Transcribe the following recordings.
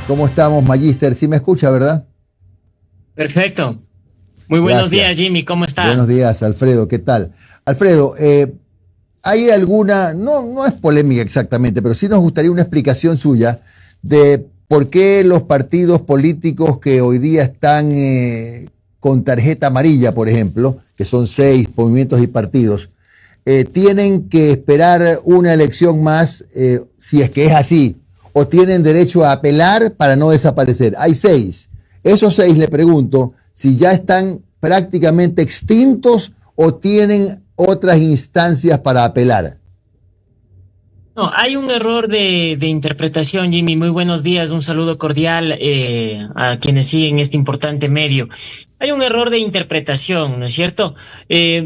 ¿Cómo estamos, Magíster? Sí me escucha, ¿verdad? Perfecto. Muy buenos Gracias. días, Jimmy. ¿Cómo está? Buenos días, Alfredo. ¿Qué tal? Alfredo, hay alguna, no es polémica exactamente, pero sí nos gustaría una explicación suya de por qué los partidos políticos que hoy día están con tarjeta amarilla, por ejemplo, que son 6 movimientos y partidos, tienen que esperar una elección más, si es que es así, o tienen derecho a apelar para no desaparecer. Hay 6. Esos 6, le pregunto, si ya están prácticamente extintos o tienen otras instancias para apelar. No, hay un error de interpretación, Jimmy. Muy buenos días. Un saludo cordial a quienes siguen este importante medio. Hay un error de interpretación, ¿no es cierto?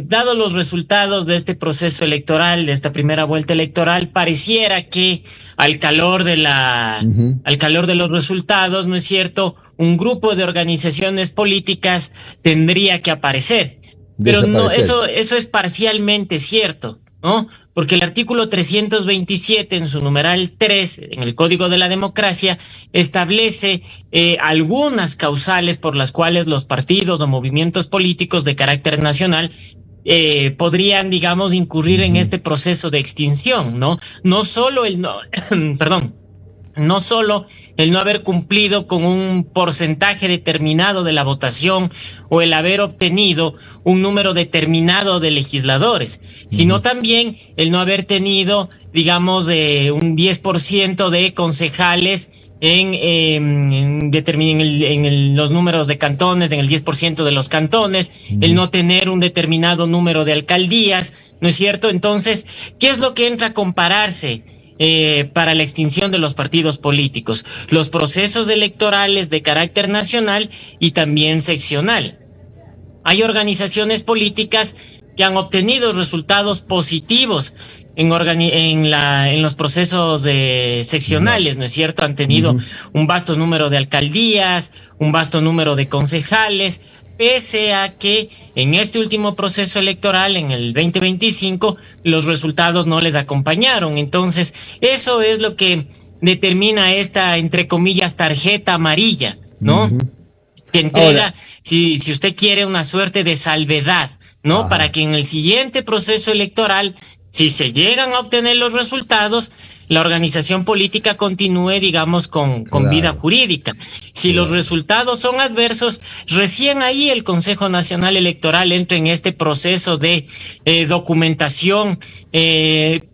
Dado los resultados de este proceso electoral, de esta primera vuelta electoral, pareciera que al calor al calor de los resultados, ¿no es cierto? Un grupo de organizaciones políticas tendría que aparecer. Pero no, eso es parcialmente cierto, ¿no? Porque el artículo 327 en su numeral 3 en el Código de la Democracia establece algunas causales por las cuales los partidos o movimientos políticos de carácter nacional podrían, digamos, incurrir en este proceso de extinción, ¿no? No solo perdón, no solo el no haber cumplido con un porcentaje determinado de la votación o el haber obtenido un número determinado de legisladores, sino también el no haber tenido, digamos, un 10% de concejales en los números de cantones, en el 10% de los cantones, el no tener un determinado número de alcaldías, ¿no es cierto? Entonces, ¿qué es lo que entra a compararse para la extinción de los partidos políticos? Los procesos electorales de carácter nacional y también seccional. Hay organizaciones políticas que han obtenido resultados positivos en los procesos seccionales, ¿no es cierto? Han tenido un vasto número de alcaldías, un vasto número de concejales, pese a que en este último proceso electoral, en el 2025, los resultados no les acompañaron. Entonces, eso es lo que determina esta, entre comillas, tarjeta amarilla, ¿no? Que entrega, si usted quiere, una suerte de salvedad, ¿no? Ajá. Para que en el siguiente proceso electoral, si se llegan a obtener los resultados, la organización política continúe, digamos, con vida jurídica. Si los resultados son adversos, recién ahí el Consejo Nacional Electoral entra en este proceso de documentación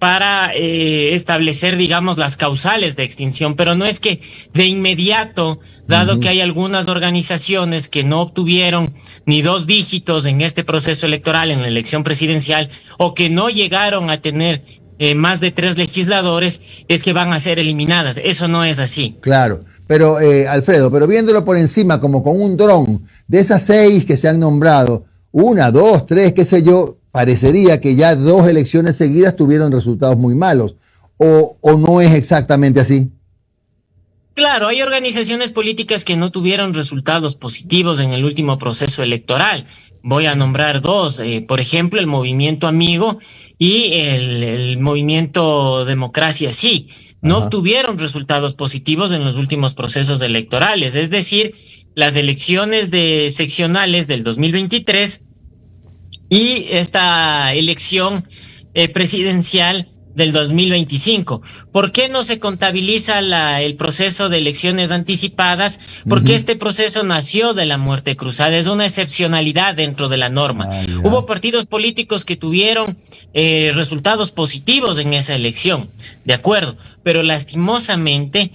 para establecer, digamos, las causales de extinción. Pero no es que de inmediato, dado que hay algunas organizaciones que no obtuvieron ni 2 dígitos en este proceso electoral, en la elección presidencial, o que no llegaron a tener más de 3 legisladores, es que van a ser eliminadas. Eso no es así. Claro, pero Alfredo, pero viéndolo por encima como con un dron, de esas 6 que se han nombrado, 1, 2, 3, qué sé yo, parecería que ya 2 elecciones seguidas tuvieron resultados muy malos, o no es exactamente así. Claro, hay organizaciones políticas que no tuvieron resultados positivos en el último proceso electoral. Voy a nombrar 2, por ejemplo, el Movimiento Amigo y el Movimiento Democracia Sí. No obtuvieron resultados positivos en los últimos procesos electorales. Es decir, las elecciones seccionales del 2023 y esta elección presidencial del 2025. ¿Por qué no se contabiliza el proceso de elecciones anticipadas? Porque este proceso nació de la muerte cruzada, es una excepcionalidad dentro de la norma. Hubo partidos políticos que tuvieron resultados positivos en esa elección, de acuerdo, pero lastimosamente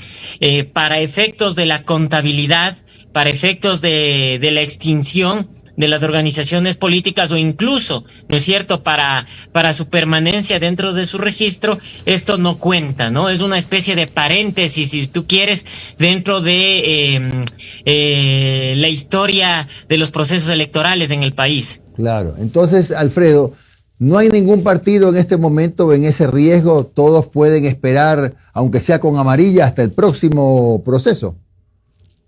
para efectos de la contabilidad, para efectos de la extinción de las organizaciones políticas o incluso, ¿no es cierto?, para su permanencia dentro de su registro, esto no cuenta, ¿no? Es una especie de paréntesis, si tú quieres, dentro de la historia de los procesos electorales en el país. Claro, entonces, Alfredo, no hay ningún partido en este momento en ese riesgo, todos pueden esperar, aunque sea con amarilla, hasta el próximo proceso.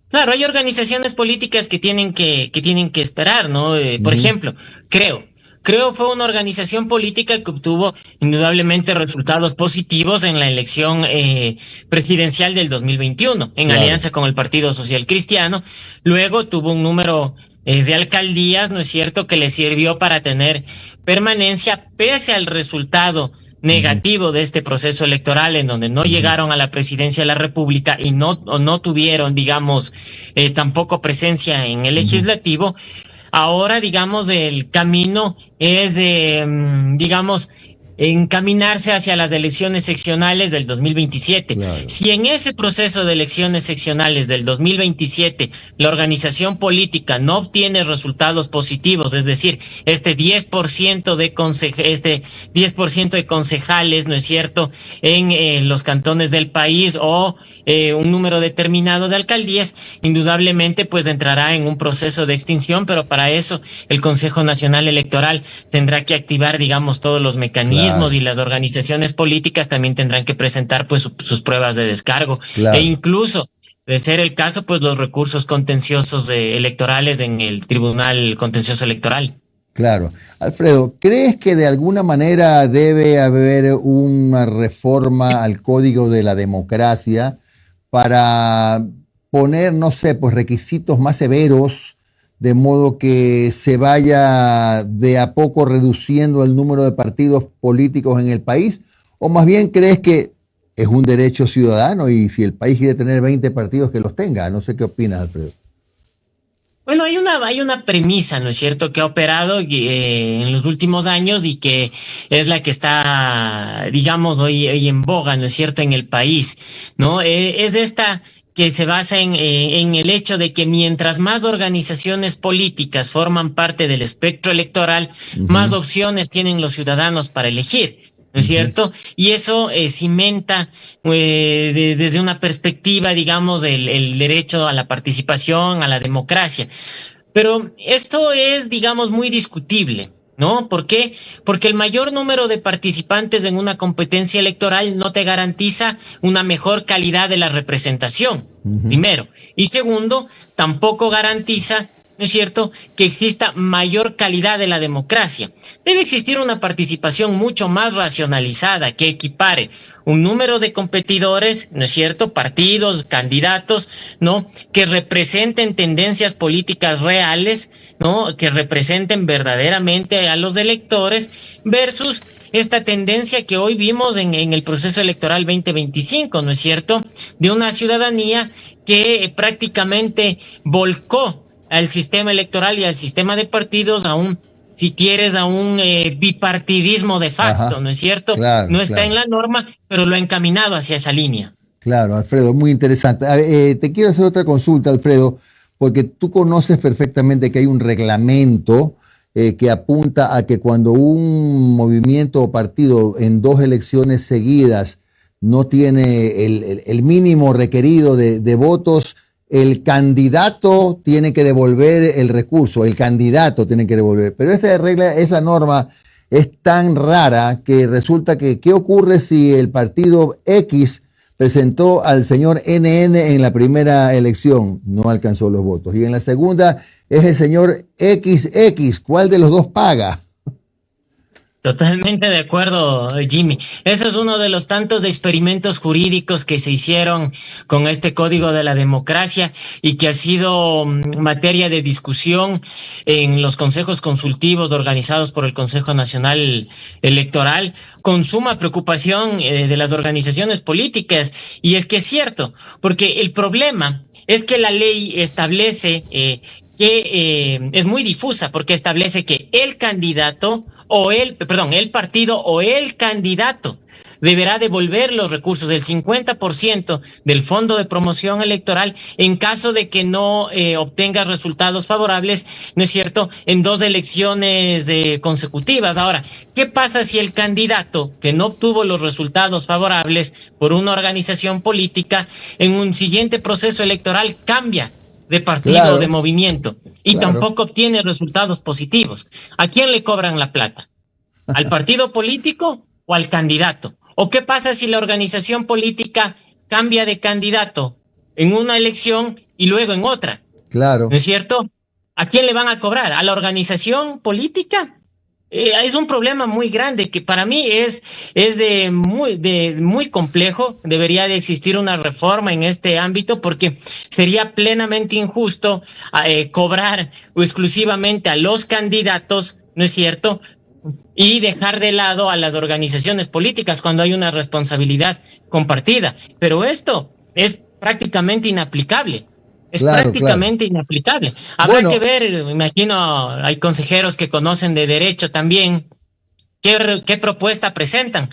Claro, hay organizaciones políticas que tienen que esperar, ¿no? Por ejemplo, creo fue una organización política que obtuvo indudablemente resultados positivos en la elección presidencial del 2021, en Claro. alianza con el Partido Social Cristiano. Luego tuvo un número de alcaldías, ¿no es cierto?, que le sirvió para tener permanencia pese al resultado Ujú, negativo de este proceso electoral en donde no ujú, llegaron a la presidencia de la República y no tuvieron, digamos, tampoco presencia en el ujú. legislativo. Ahora, digamos, el camino es, digamos, encaminarse hacia las elecciones seccionales del 2027. Claro. Si en ese proceso de elecciones seccionales del 2027 la organización política no obtiene resultados positivos, es decir, este 10% este 10% de concejales, ¿no es cierto?, en los cantones del país o un número determinado de alcaldías, indudablemente pues entrará en un proceso de extinción, pero para eso el Consejo Nacional Electoral tendrá que activar, digamos, todos los mecanismos Claro, y las organizaciones políticas también tendrán que presentar pues sus pruebas de descargo e claro, incluso de ser el caso, pues los recursos contenciosos electorales en el Tribunal Contencioso Electoral. claro. Alfredo, ¿crees que de alguna manera debe haber una reforma al Código de la Democracia para poner, no sé, pues requisitos más severos, de modo que se vaya de a poco reduciendo el número de partidos políticos en el país? ¿O más bien crees que es un derecho ciudadano y si el país quiere tener 20 partidos, que los tenga? No sé qué opinas, Alfredo. Bueno, hay una premisa, ¿no es cierto?, que ha operado en los últimos años y que es la que está, digamos, hoy en boga, ¿no es cierto?, en el país, ¿no? Es esta que se basa en el hecho de que mientras más organizaciones políticas forman parte del espectro electoral, más Ujú, opciones tienen los ciudadanos para elegir. ¿No es ujú. cierto? Y eso cimenta desde una perspectiva, digamos, el derecho a la participación, a la democracia. Pero esto es, digamos, muy discutible. ¿No? ¿Por qué? Porque el mayor número de participantes en una competencia electoral no te garantiza una mejor calidad de la representación, Ujú. primero. Y segundo, tampoco garantiza, ¿no es cierto?, que exista mayor calidad de la democracia. Debe existir una participación mucho más racionalizada que equipare un número de competidores, ¿no es cierto?, partidos, candidatos, ¿no?, que representen tendencias políticas reales, ¿no?, que representen verdaderamente a los electores versus esta tendencia que hoy vimos en el proceso electoral 2025, ¿no es cierto?, de una ciudadanía que prácticamente volcó al sistema electoral y al sistema de partidos a un, si quieres, a un bipartidismo de facto, Ajá, ¿no es cierto? claro, No está en claro. la norma, pero lo ha encaminado hacia esa línea. Claro, Alfredo, muy interesante. A ver, te quiero hacer otra consulta, Alfredo, porque tú conoces perfectamente que hay un reglamento que apunta a que cuando un movimiento o partido en dos elecciones seguidas no tiene el mínimo requerido de votos, el candidato tiene que devolver el recurso, el candidato tiene que devolver. Pero esta regla, esa norma es tan rara que resulta que, ¿qué ocurre si el partido X presentó al señor NN en la primera elección? No alcanzó los votos. Y en la segunda es el señor XX. ¿Cuál de los dos paga? Totalmente de acuerdo, Jimmy. Ese es uno de los tantos experimentos jurídicos que se hicieron con este Código de la Democracia y que ha sido materia de discusión en los consejos consultivos organizados por el Consejo Nacional Electoral, con suma preocupación de las organizaciones políticas. Y es que es cierto, porque el problema es que la ley establece que es muy difusa porque establece que el candidato el partido o el candidato deberá devolver los recursos del 50% del fondo de promoción electoral en caso de que no obtenga resultados favorables, ¿no es cierto?, en dos elecciones consecutivas. Ahora, ¿qué pasa si el candidato que no obtuvo los resultados favorables por una organización política en un siguiente proceso electoral cambia de partido o de Claro, movimiento y claro. tampoco obtiene resultados positivos? ¿A quién le cobran la plata? ¿Al partido político o al candidato? ¿O qué pasa si la organización política cambia de candidato en una elección y luego en otra? ¿No Claro. es cierto? ¿A quién le van a cobrar? ¿A la organización política Es un problema muy grande que para mí es de muy complejo. Debería de existir una reforma en este ámbito porque sería plenamente injusto cobrar exclusivamente a los candidatos, ¿no es cierto? Y dejar de lado a las organizaciones políticas cuando hay una responsabilidad compartida. Pero esto es prácticamente inaplicable. Es Claro, claro. prácticamente inaplicable. Habrá que Bueno, ver, me imagino, hay consejeros que conocen de derecho también, qué propuesta presentan,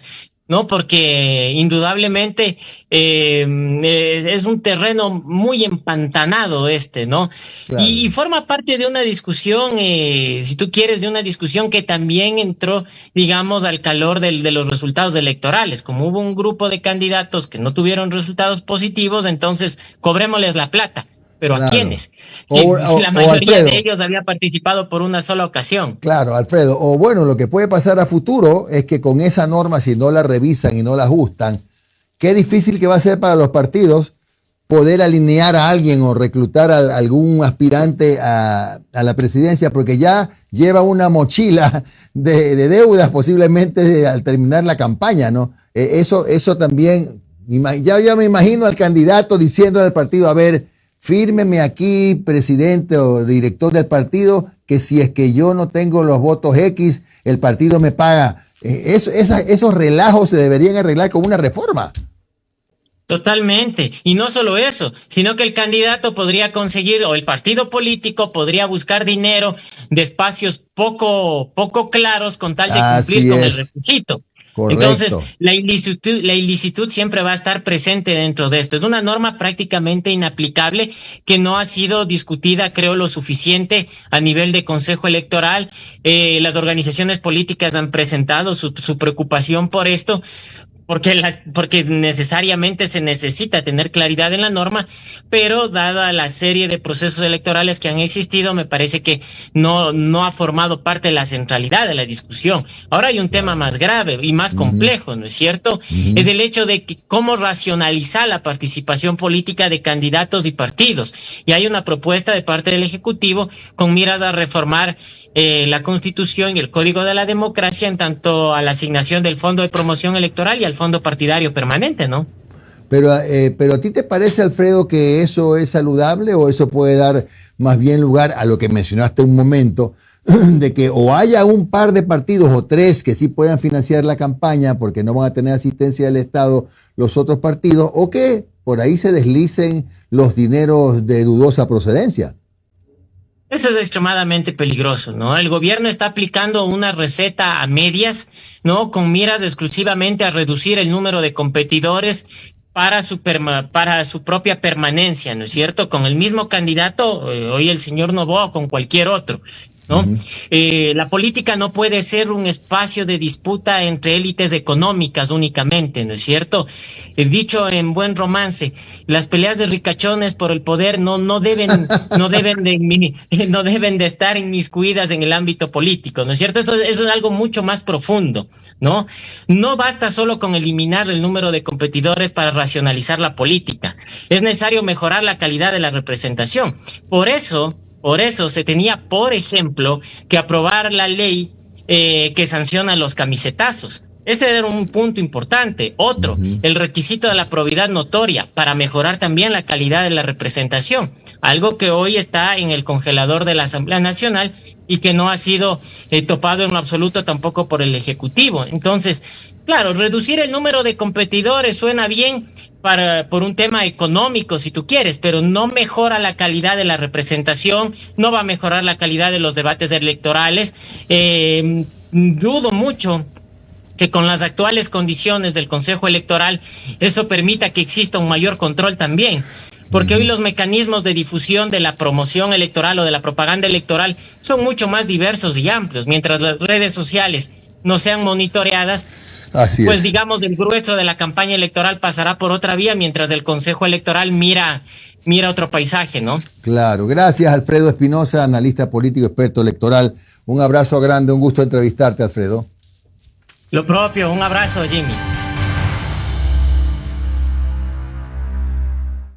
¿no? Porque indudablemente es un terreno muy empantanado este, ¿no? Y claro. forma parte de una discusión, si tú quieres, de una discusión que también entró, digamos, al calor de los resultados electorales. Como hubo un grupo de candidatos que no tuvieron resultados positivos, entonces cobrémosles la plata. ¿Pero a Claro. quiénes? Si la O mayoría de Alfredo, ellos había participado por una sola ocasión. claro, Alfredo. O bueno, lo que puede pasar a futuro es que con esa norma, si no la revisan y no la ajustan, qué difícil que va a ser para los partidos poder alinear a alguien o reclutar a algún aspirante a la presidencia, porque ya lleva una mochila de deudas posiblemente al terminar la campaña, ¿no? Eso también, ya me imagino al candidato diciendo al partido, a ver, fírmeme aquí, presidente o director del partido, que si es que yo no tengo los votos X, el partido me paga. Esos relajos se deberían arreglar con una reforma. Totalmente. Y no solo eso, sino que el candidato podría conseguir, o el partido político podría buscar dinero de espacios poco claros con tal de cumplir Así con el es, requisito. correcto. Entonces, la ilicitud siempre va a estar presente dentro de esto. Es una norma prácticamente inaplicable que no ha sido discutida, creo, lo suficiente a nivel de Consejo Electoral. Las organizaciones políticas han presentado su preocupación por esto, porque necesariamente se necesita tener claridad en la norma, pero dada la serie de procesos electorales que han existido, me parece que no ha formado parte de la centralidad de la discusión. Ahora hay un tema Claro. más grave y más Ujú, complejo, ¿no es cierto? Es ujú. el hecho de que cómo racionalizar la participación política de candidatos y partidos. Y hay una propuesta de parte del Ejecutivo con miras a reformar la Constitución y el Código de la Democracia en tanto a la asignación del Fondo de Promoción Electoral y al Fondo Partidario Permanente, ¿no? Pero ¿a ti te parece, Alfredo, que eso es saludable o eso puede dar más bien lugar a lo que mencionaste un momento, de que o haya un par de partidos o tres que sí puedan financiar la campaña porque no van a tener asistencia del Estado los otros partidos, o que por ahí se deslicen los dineros de dudosa procedencia? Eso es extremadamente peligroso, ¿no? El gobierno está aplicando una receta a medias, ¿no? Con miras exclusivamente a reducir el número de competidores para su propia permanencia, ¿no es cierto? Con el mismo candidato, hoy el señor Noboa, o con cualquier otro. ¿No? Ujú. La política no puede ser un espacio de disputa entre élites económicas únicamente, ¿no es cierto? Dicho en buen romance, las peleas de ricachones por el poder no deben de estar inmiscuidas en el ámbito político, ¿no es cierto? Eso es algo mucho más profundo, ¿no? No basta solo con eliminar el número de competidores para racionalizar la política. Es necesario mejorar la calidad de la representación. Por eso se tenía, por ejemplo, que aprobar la ley que sanciona los camisetazos. Ese era un punto importante. Otro, Ujú. el requisito de la probidad notoria para mejorar también la calidad de la representación, algo que hoy está en el congelador de la Asamblea Nacional y que no ha sido topado en lo absoluto tampoco por el Ejecutivo. Entonces, claro, reducir el número de competidores suena bien por un tema económico, si tú quieres, pero no mejora la calidad de la representación, no va a mejorar la calidad de los debates electorales. Dudo mucho que con las actuales condiciones del Consejo Electoral eso permita que exista un mayor control también. Porque hoy Ujú. los mecanismos de difusión de la promoción electoral o de la propaganda electoral son mucho más diversos y amplios. Mientras las redes sociales no sean monitoreadas, Así pues es. digamos el grueso de la campaña electoral pasará por otra vía, mientras el Consejo Electoral mira otro paisaje, ¿no? Claro. Gracias, Alfredo Espinosa, analista político, experto electoral. Un abrazo grande, un gusto entrevistarte, Alfredo. Lo propio, un abrazo, Jimmy.